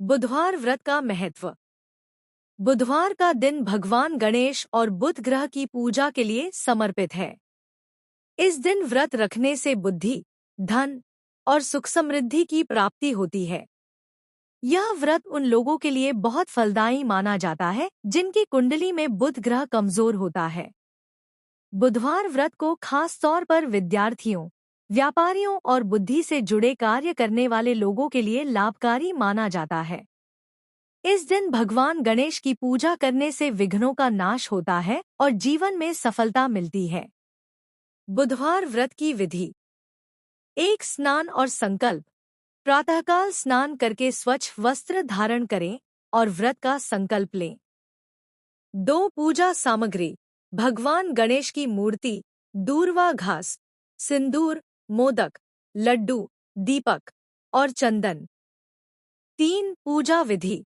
बुधवार व्रत का महत्व। बुधवार का दिन भगवान गणेश और बुध ग्रह की पूजा के लिए समर्पित है। इस दिन व्रत रखने से बुद्धि, धन और सुख समृद्धि की प्राप्ति होती है। यह व्रत उन लोगों के लिए बहुत फलदायी माना जाता है जिनकी कुंडली में बुध ग्रह कमजोर होता है। बुधवार व्रत को खास तौर पर विद्यार्थियों, व्यापारियों और बुद्धि से जुड़े कार्य करने वाले लोगों के लिए लाभकारी माना जाता है। इस दिन भगवान गणेश की पूजा करने से विघ्नों का नाश होता है और जीवन में सफलता मिलती है। बुधवार व्रत की विधि। 1. स्नान और संकल्प। प्रातःकाल स्नान करके स्वच्छ वस्त्र धारण करें और व्रत का संकल्प लें। 2. पूजा सामग्री। भगवान गणेश की मूर्ति, दूर्वा घास, सिंदूर, मोदक, लड्डू, दीपक और चंदन। 3. पूजा विधि।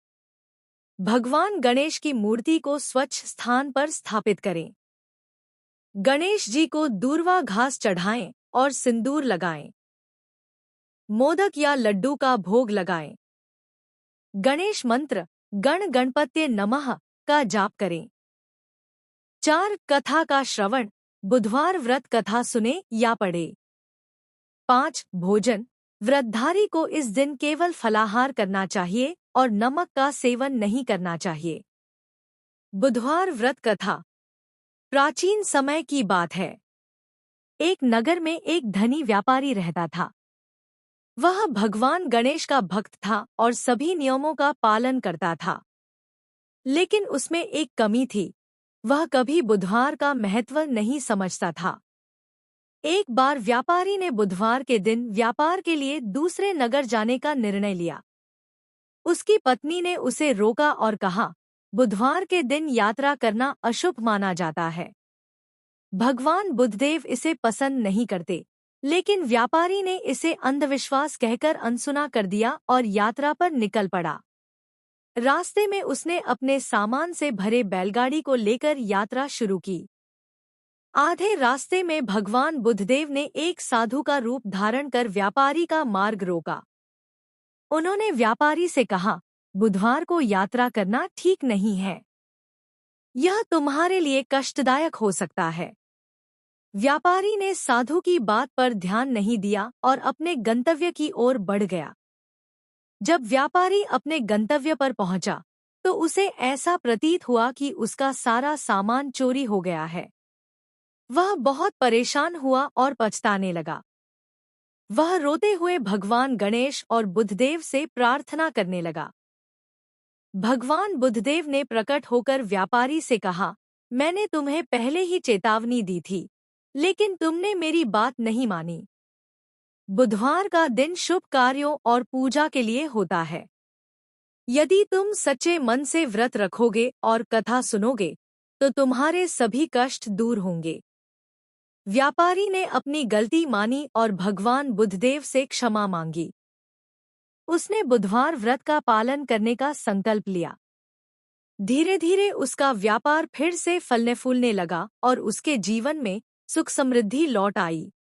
भगवान गणेश की मूर्ति को स्वच्छ स्थान पर स्थापित करें। गणेश जी को दूर्वा घास चढ़ाएं और सिंदूर लगाएं। मोदक या लड्डू का भोग लगाएं। गणेश मंत्र गण गणपत्ये नमः का जाप करें। 4. कथा का श्रवण। बुधवार व्रत कथा सुने या पढ़े। 5. भोजन। व्रतधारी को इस दिन केवल फलाहार करना चाहिए और नमक का सेवन नहीं करना चाहिए। बुधवार व्रत कथा। प्राचीन समय की बात है। एक नगर में एक धनी व्यापारी रहता था। वह भगवान गणेश का भक्त था और सभी नियमों का पालन करता था। लेकिन उसमें एक कमी थी, वह कभी बुधवार का महत्व नहीं समझता था। एक बार व्यापारी ने बुधवार के दिन व्यापार के लिए दूसरे नगर जाने का निर्णय लिया। उसकी पत्नी ने उसे रोका और कहा, बुधवार के दिन यात्रा करना अशुभ माना जाता है। भगवान बुधदेव इसे पसंद नहीं करते, लेकिन व्यापारी ने इसे अंधविश्वास कहकर अनसुना कर दिया और यात्रा पर निकल पड़ा। रास्ते में उसने अपने सामान से भरे बैलगाड़ी को लेकर यात्रा शुरू की। आधे रास्ते में भगवान बुधदेव ने एक साधु का रूप धारण कर व्यापारी का मार्ग रोका। उन्होंने व्यापारी से कहा, बुधवार को यात्रा करना ठीक नहीं है। यह तुम्हारे लिए कष्टदायक हो सकता है। व्यापारी ने साधु की बात पर ध्यान नहीं दिया और अपने गंतव्य की ओर बढ़ गया। जब व्यापारी अपने गंतव्य पर पहुंचा, तो उसे ऐसा प्रतीत हुआ कि उसका सारा सामान चोरी हो गया है। वह बहुत परेशान हुआ और पछताने लगा। वह रोते हुए भगवान गणेश और बुधदेव से प्रार्थना करने लगा। भगवान बुधदेव ने प्रकट होकर व्यापारी से कहा, मैंने तुम्हें पहले ही चेतावनी दी थी, लेकिन तुमने मेरी बात नहीं मानी। बुधवार का दिन शुभ कार्यों और पूजा के लिए होता है। यदि तुम सच्चे मन से व्रत रखोगे और कथा सुनोगे, तो तुम्हारे सभी कष्ट दूर होंगे। व्यापारी ने अपनी गलती मानी और भगवान बुधदेव से क्षमा मांगी। उसने बुधवार व्रत का पालन करने का संकल्प लिया। धीरे धीरे उसका व्यापार फिर से फलने फूलने लगा और उसके जीवन में सुख समृद्धि लौट आई।